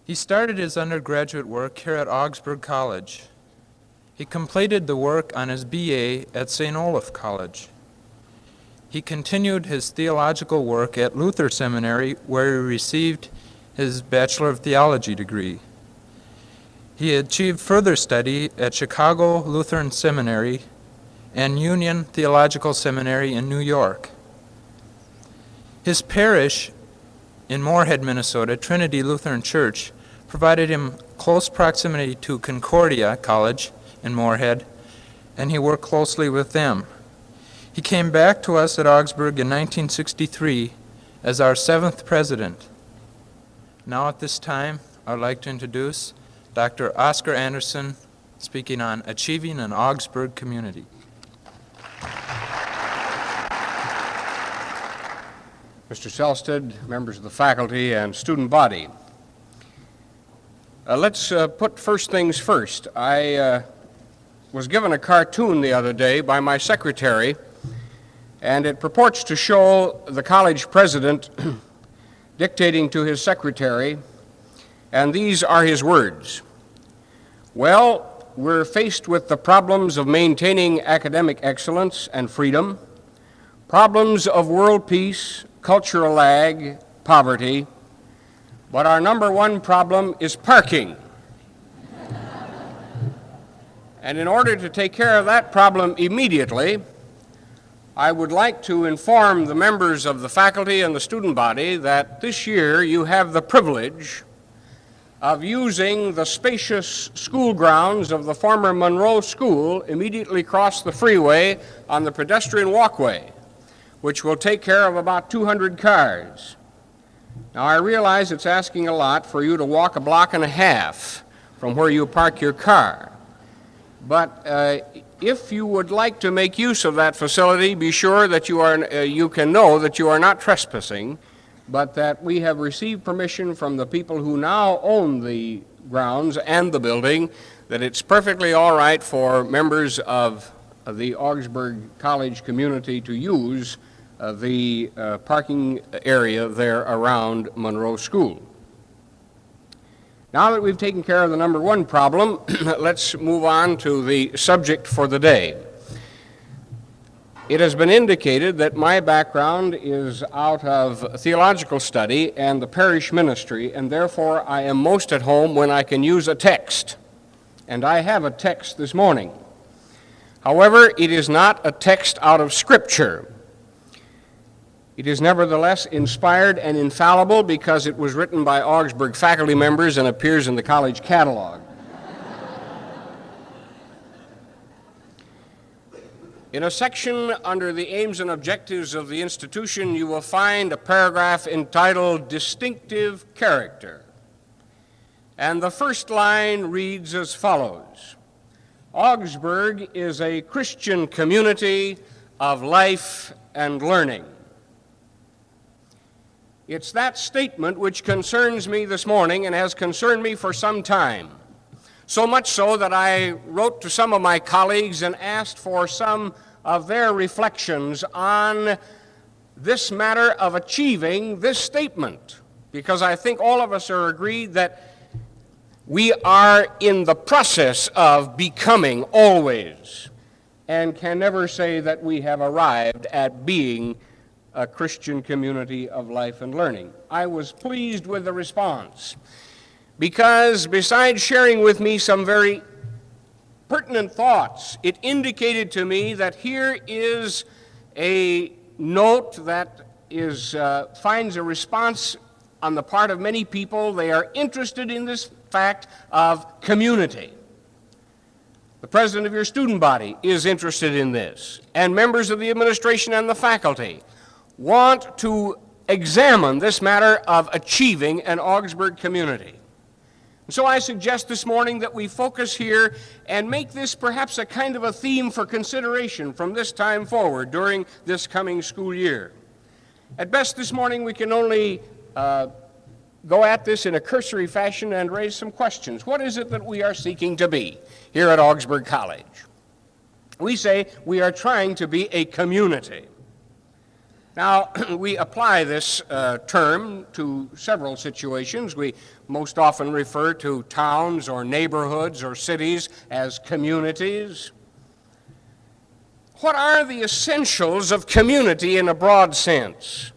He started his undergraduate work here at Augsburg College. He completed the work on his BA at St. Olaf College. He continued his theological work at Luther Seminary, where he received his Bachelor of Theology degree. He achieved further study at Chicago Lutheran Seminary and Union Theological Seminary in New York. His parish in Moorhead, Minnesota, Trinity Lutheran Church, provided him close proximity to Concordia College in Moorhead, and he worked closely with them. He came back to us at Augsburg in 1963 as our 7th president. Now at this time, I'd like to introduce Dr. Oscar Anderson, speaking on Achieving an Augsburg Community. Mr. Selstead, members of the faculty and student body. Let's put first things first. I was given a cartoon the other day by my secretary, and it purports to show the college president dictating to his secretary, and these are his words. Well, we're faced with the problems of maintaining academic excellence and freedom, problems of world peace, cultural lag, poverty, but our number one problem is parking. And in order to take care of that problem immediately, I would like to inform the members of the faculty and the student body that this year you have the privilege of using the spacious school grounds of the former Monroe School immediately across the freeway on the pedestrian walkway, which will take care of about 200 cars. Now, I realize it's asking a lot for you to walk a block and a half from where you park your car. But if you would like to make use of that facility, be sure that you can know that you are not trespassing, but that we have received permission from the people who now own the grounds and the building that it's perfectly all right for members of the Augsburg College community to use the parking area there around Monroe School. Now that we've taken care of the number one problem, let's move on to the subject for the day. It has been indicated that my background is out of theological study and the parish ministry, and therefore I am most at home when I can use a text. And I have a text this morning. However, it is not a text out of Scripture. It is nevertheless inspired and infallible because it was written by Augsburg faculty members and appears in the college catalog. In a section under the aims and objectives of the institution, you will find a paragraph entitled Distinctive Character. And the first line reads as follows: Augsburg is a Christian community of life and learning. It's that statement which concerns me this morning and has concerned me for some time. So much so that I wrote to some of my colleagues and asked for some of their reflections on this matter of achieving this statement, because I think all of us are agreed that we are in the process of becoming always, and can never say that we have arrived at being a Christian community of life and learning. I was pleased with the response, because besides sharing with me some very pertinent thoughts, it indicated to me that here is a note that finds a response on the part of many people. They are interested in this fact of community. The president of your student body is interested in this, and members of the administration and the faculty want to examine this matter of achieving an Augsburg community. So I suggest this morning that we focus here and make this perhaps a kind of a theme for consideration from this time forward during this coming school year. At best this morning we can only go at this in a cursory fashion and raise some questions. What is it that we are seeking to be here at Augsburg College? We say we are trying to be a community. Now, we apply this term to several situations. We most often refer to towns or neighborhoods or cities as communities. What are the essentials of community in a broad sense?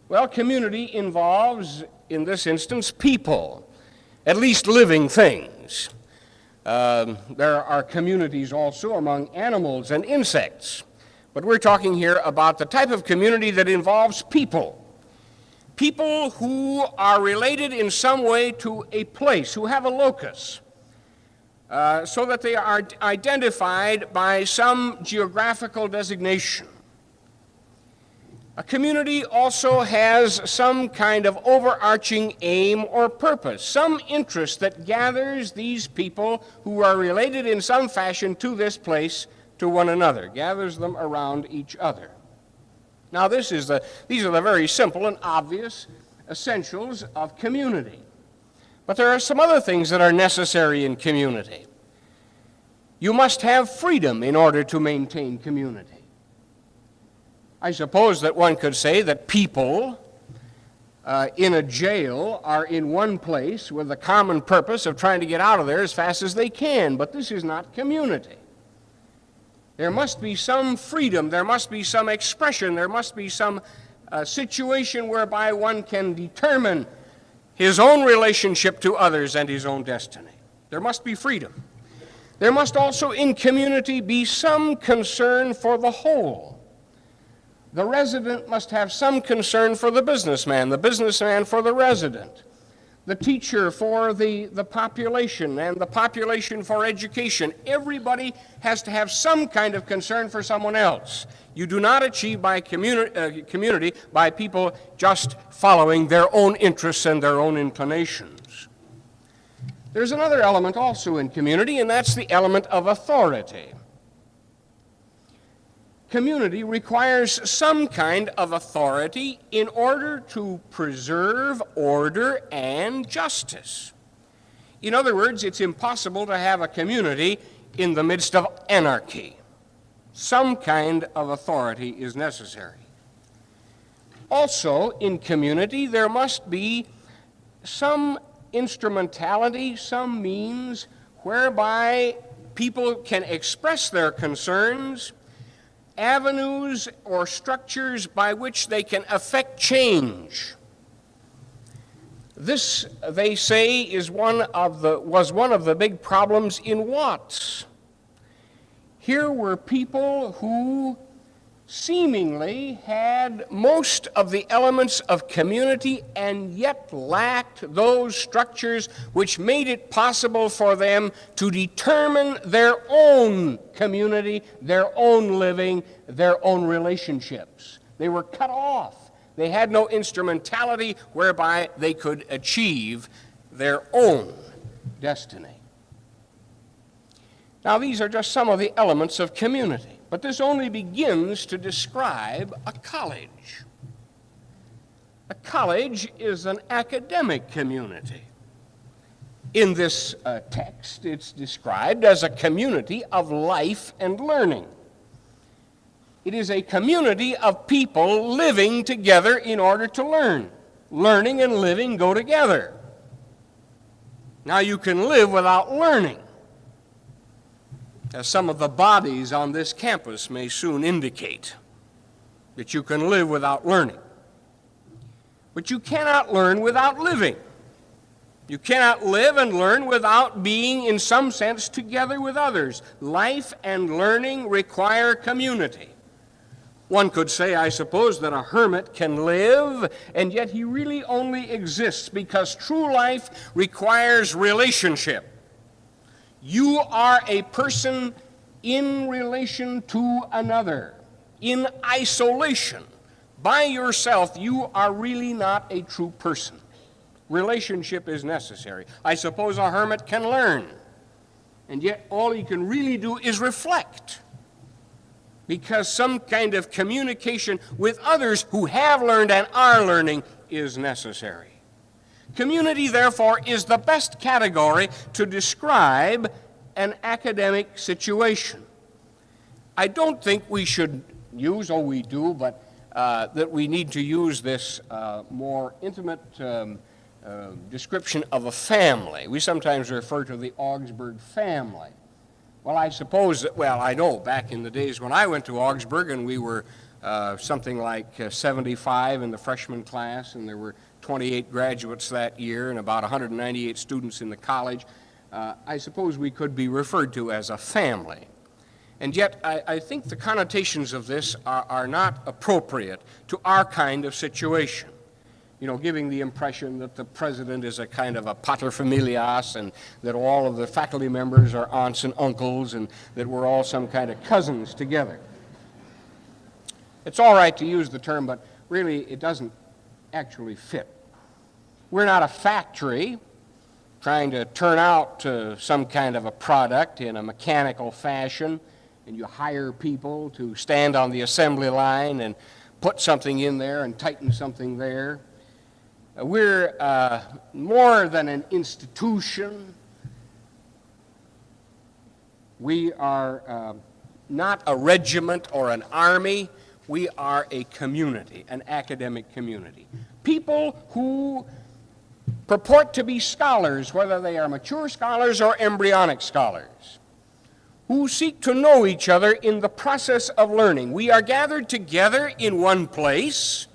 Well, community involves, in this instance, people, at least living things. There are communities also among animals and insects. But we're talking here about the type of community that involves people. People who are related in some way to a place, who have a locus, so that they are identified by some geographical designation. A community also has some kind of overarching aim or purpose, some interest that gathers these people who are related in some fashion to this place to one another, gathers them around each other. Now, these are the very simple and obvious essentials of community. But there are some other things that are necessary in community. You must have freedom in order to maintain community. I suppose that one could say that people in a jail are in one place with the common purpose of trying to get out of there as fast as they can, but this is not community. There must be some freedom, there must be some expression, there must be some situation whereby one can determine his own relationship to others and his own destiny. There must be freedom. There must also in community be some concern for the whole. The resident must have some concern for the businessman for the resident, the teacher for the population, and the population for education. Everybody has to have some kind of concern for someone else. You do not achieve by community by people just following their own interests and their own inclinations. There's another element also in community, and that's the element of authority. Community requires some kind of authority in order to preserve order and justice. In other words, it's impossible to have a community in the midst of anarchy. Some kind of authority is necessary. Also, in community, there must be some instrumentality, some means whereby people can express their concerns, avenues or structures by which they can affect change. This, they say, was one of the big problems in Watts. Here were people who seemingly had most of the elements of community and yet lacked those structures which made it possible for them to determine their own community, their own living, their own relationships. They were cut off. They had no instrumentality whereby they could achieve their own destiny. Now, these are just some of the elements of community. But this only begins to describe a college. A college is an academic community. In this text, it's described as a community of life and learning. It is a community of people living together in order to learn. Learning and living go together. Now, you can live without learning, as some of the bodies on this campus may soon indicate, that you can live without learning. But you cannot learn without living. You cannot live and learn without being, in some sense, together with others. Life and learning require community. One could say, I suppose, that a hermit can live, and yet he really only exists because true life requires relationship. You are a person in relation to another. In isolation, by yourself, you are really not a true person. Relationship is necessary. I suppose a hermit can learn, and yet all he can really do is reflect, because some kind of communication with others who have learned and are learning is necessary. Community, therefore, is the best category to describe an academic situation. I don't think we should use, we do, but that we need to use this more intimate description of a family. We sometimes refer to the Augsburg family. Well, I suppose that, well, I know back in the days when I went to Augsburg and we were something like 75 in the freshman class, and there were 28 graduates that year and about 198 students in the college, I suppose we could be referred to as a family. And yet, I think the connotations of this are not appropriate to our kind of situation. You know, giving the impression that the president is a kind of a paterfamilias and that all of the faculty members are aunts and uncles and that we're all some kind of cousins together. It's all right to use the term, but really it doesn't actually fit. We're not a factory trying to turn out some kind of a product in a mechanical fashion, and you hire people to stand on the assembly line and put something in there and tighten something there. We're more than an institution. We are not a regiment or an army. We are a community, an academic community. People who purport to be scholars, whether they are mature scholars or embryonic scholars, who seek to know each other in the process of learning. We are gathered together in one place.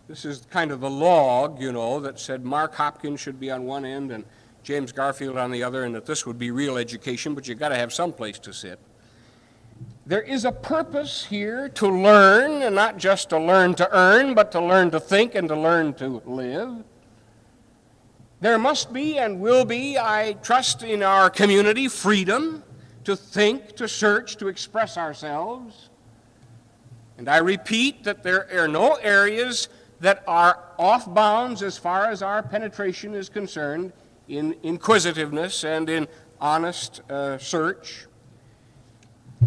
This is kind of the log, you know, that said Mark Hopkins should be on one end and James Garfield on the other, and that this would be real education, but you've got to have some place to sit. There is a purpose here to learn, and not just to learn to earn, but to learn to think and to learn to live. There must be and will be, I trust, in our community, freedom to think, to search, to express ourselves. And I repeat that there are no areas that are off bounds as far as our penetration is concerned in inquisitiveness and in honest search.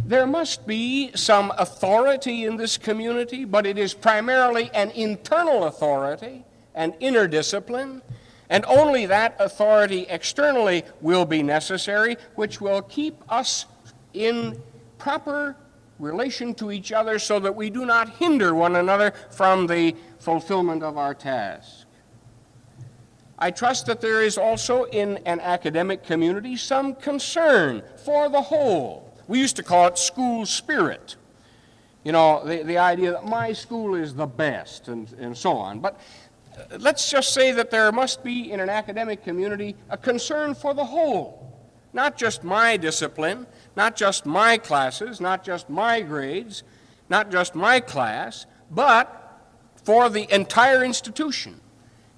There must be some authority in this community, but it is primarily an internal authority, an inner discipline, and only that authority externally will be necessary, which will keep us in proper relation to each other so that we do not hinder one another from the fulfillment of our task. I trust that there is also in an academic community some concern for the whole. We used to call it school spirit. You know, the idea that my school is the best and so on. But let's just say that there must be in an academic community a concern for the whole. Not just my discipline, not just my classes, not just my grades, not just my class, but for the entire institution.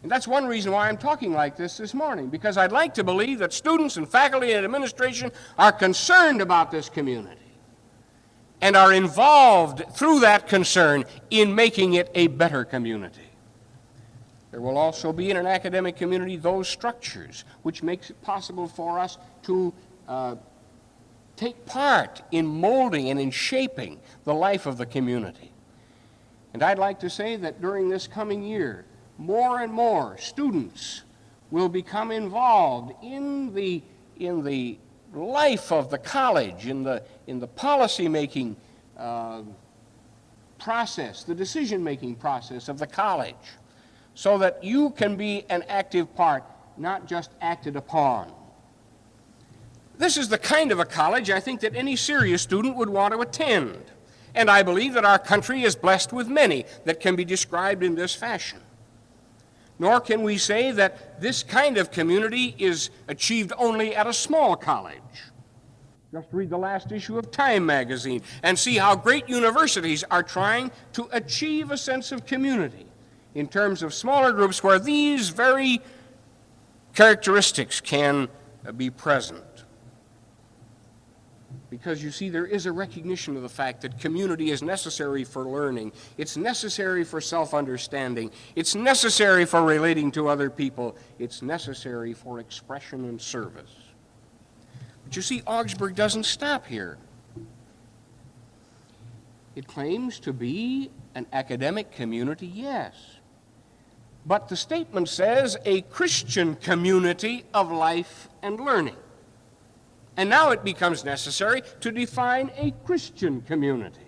And that's one reason why I'm talking like this morning, because I'd like to believe that students and faculty and administration are concerned about this community and are involved through that concern in making it a better community. There will also be in an academic community those structures which makes it possible for us to take part in molding and in shaping the life of the community. And I'd like to say that during this coming year, more and more students will become involved in the life of the college, in the policy-making process, the decision-making process of the college, so that you can be an active part, not just acted upon. This is the kind of a college I think that any serious student would want to attend. And I believe that our country is blessed with many that can be described in this fashion. Nor can we say that this kind of community is achieved only at a small college. Just read the last issue of Time magazine and see how great universities are trying to achieve a sense of community in terms of smaller groups where these very characteristics can be present. Because you see, there is a recognition of the fact that community is necessary for learning. It's necessary for self-understanding. It's necessary for relating to other people. It's necessary for expression and service. But you see, Augsburg doesn't stop here. It claims to be an academic community, yes. But the statement says a Christian community of life and learning. And now it becomes necessary to define a Christian community.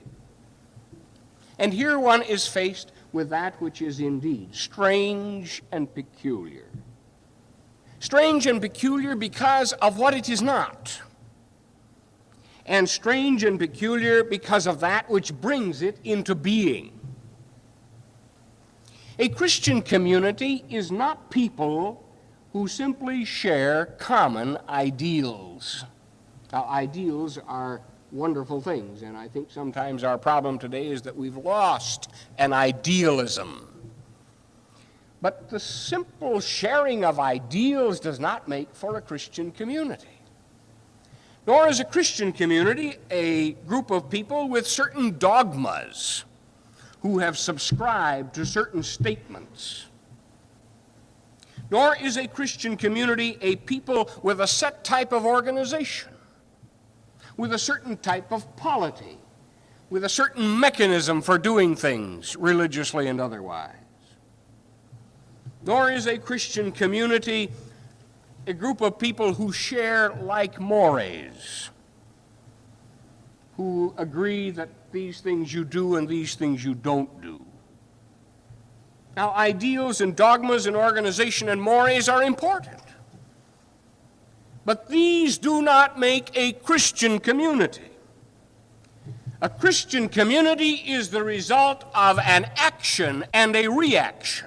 And here one is faced with that which is indeed strange and peculiar. Strange and peculiar because of what it is not, and strange and peculiar because of that which brings it into being. A Christian community is not people who simply share common ideals. Now, ideals are wonderful things, and I think sometimes our problem today is that we've lost an idealism. But the simple sharing of ideals does not make for a Christian community. Nor is a Christian community a group of people with certain dogmas who have subscribed to certain statements. Nor is a Christian community a people with a set type of organization, with a certain type of polity, with a certain mechanism for doing things religiously and otherwise. Nor is a Christian community a group of people who share like mores, who agree that these things you do and these things you don't do. Now, ideals and dogmas and organization and mores are important, but these do not make a Christian community. A Christian community is the result of an action and a reaction.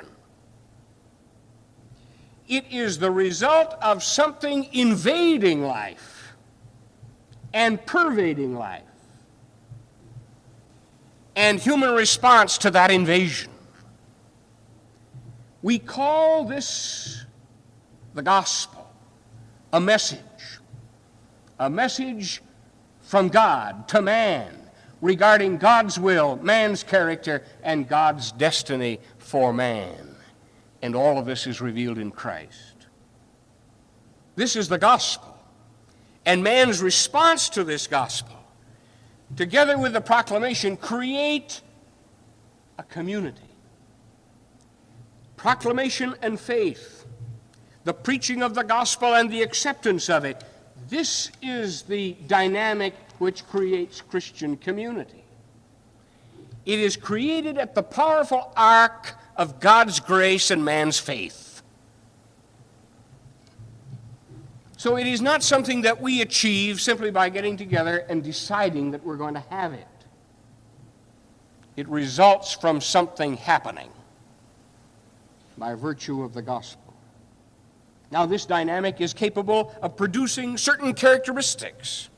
It is the result of something invading life and pervading life, and human response to that invasion. We call this the gospel, a message from God to man regarding God's will, man's character, and God's destiny for man. And all of this is revealed in Christ. This is the gospel. And man's response to this gospel, together with the proclamation, create a community. Proclamation and faith, the preaching of the gospel and the acceptance of it, this is the dynamic which creates Christian community. It is created at the powerful arc of God's grace and man's faith. So it is not something that we achieve simply by getting together and deciding that we're going to have it. It results from something happening by virtue of the gospel. Now, this dynamic is capable of producing certain characteristics.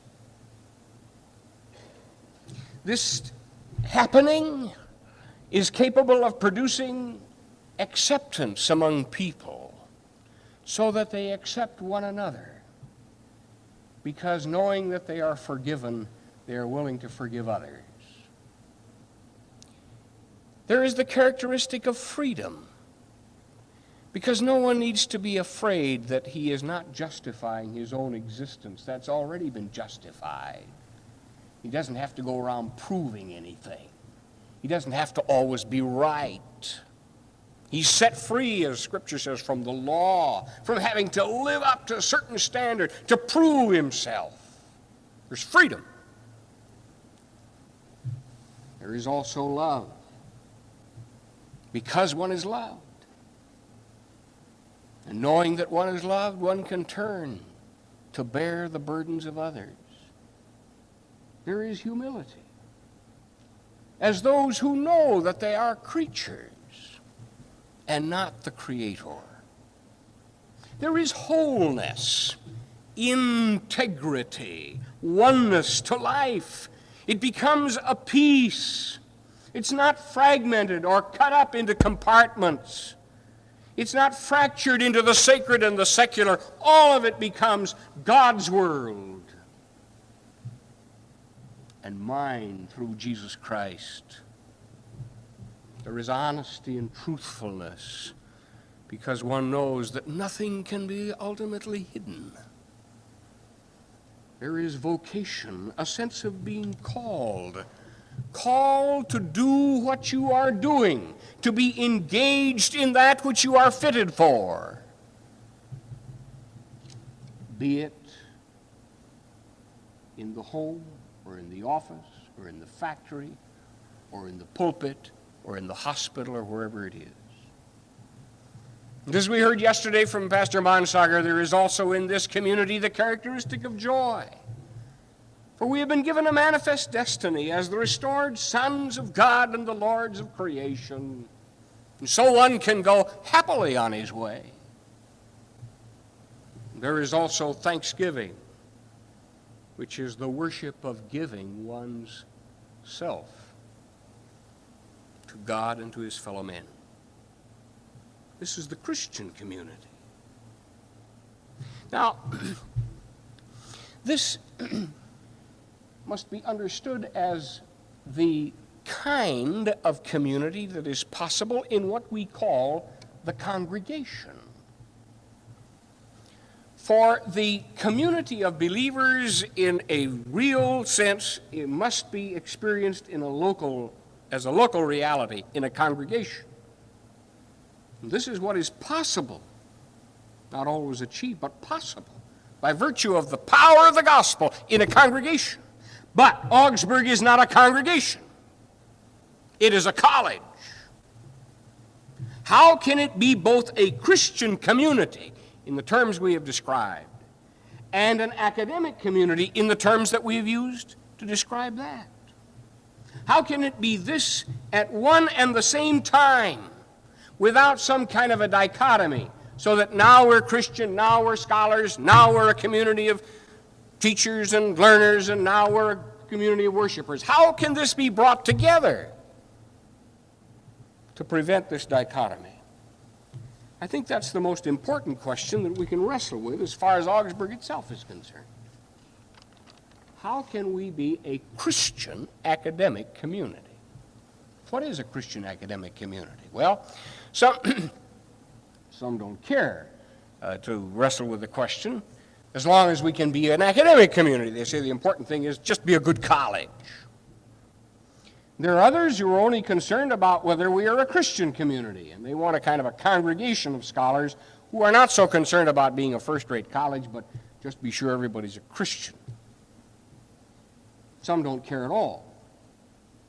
This happening is capable of producing acceptance among people so that they accept one another, because knowing that they are forgiven, they are willing to forgive others. There is the characteristic of freedom, because no one needs to be afraid that he is not justifying his own existence. That's already been justified. He doesn't have to go around proving anything. He doesn't have to always be right. He's set free, as Scripture says, from the law, from having to live up to a certain standard, to prove himself. There's freedom. There is also love, because one is loved. And knowing that one is loved, one can turn to bear the burdens of others. There is humility, as those who know that they are creatures and not the Creator. There is wholeness, integrity, oneness to life. It becomes a piece. It's not fragmented or cut up into compartments. It's not fractured into the sacred and the secular. All of it becomes God's world and mine through Jesus Christ. There is honesty and truthfulness, because one knows that nothing can be ultimately hidden. There is vocation, a sense of being called to do what you are doing, to be engaged in that which you are fitted for, be it in the home or in the office or in the factory or in the pulpit or in the hospital or wherever it is. And as we heard yesterday from Pastor Monsager, there is also in this community the characteristic of joy. For we have been given a manifest destiny as the restored sons of God and the lords of creation. And so one can go happily on his way. There is also thanksgiving, which is the worship of giving one's self to God and to his fellow men. This is the Christian community. Now, this must be understood as the kind of community that is possible in what we call the congregation. For the community of believers in a real sense, it must be experienced in as a local reality in a congregation. And this is what is possible, not always achieved, but possible, by virtue of the power of the gospel in a congregation. But Augsburg is not a congregation. It is a college. How can it be both a Christian community in the terms we have described and an academic community in the terms that we have used to describe that? How can it be this at one and the same time without some kind of a dichotomy, so that now we're Christian, now we're scholars, now we're a community of teachers and learners, and now we're a community of worshipers? How can this be brought together to prevent this dichotomy? I think that's the most important question that we can wrestle with as far as Augsburg itself is concerned. How can we be a Christian academic community? What is a Christian academic community? Well, some don't care to wrestle with the question. As long as we can be an academic community, they say the important thing is just be a good college. There are others who are only concerned about whether we are a Christian community, and they want a kind of a congregation of scholars who are not so concerned about being a first-rate college, but just be sure everybody's a Christian. Some don't care at all.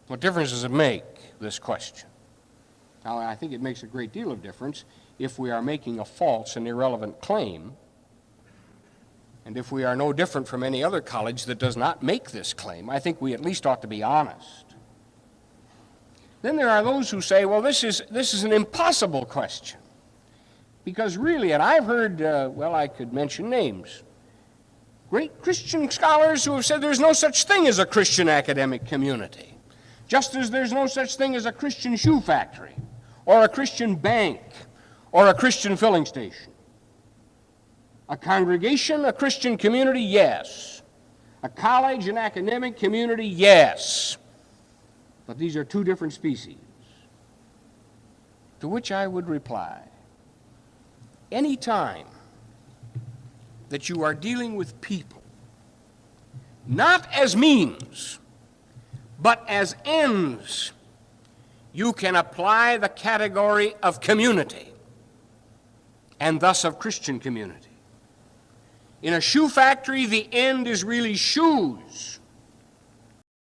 What difference does it make, this question? Now, I think it makes a great deal of difference if we are making a false and irrelevant claim, and if we are no different from any other college that does not make this claim. I think we at least ought to be honest. Then there are those who say, well, this is an impossible question. Because really, and I've heard, I could mention names, great Christian scholars who have said there's no such thing as a Christian academic community, just as there's no such thing as a Christian shoe factory, or a Christian bank, or a Christian filling station. A congregation, a Christian community, yes. A college, an academic community, yes. But these are two different species. To which I would reply, any time that you are dealing with people, not as means, but as ends, you can apply the category of community, and thus of Christian community. In a shoe factory, the end is really shoes.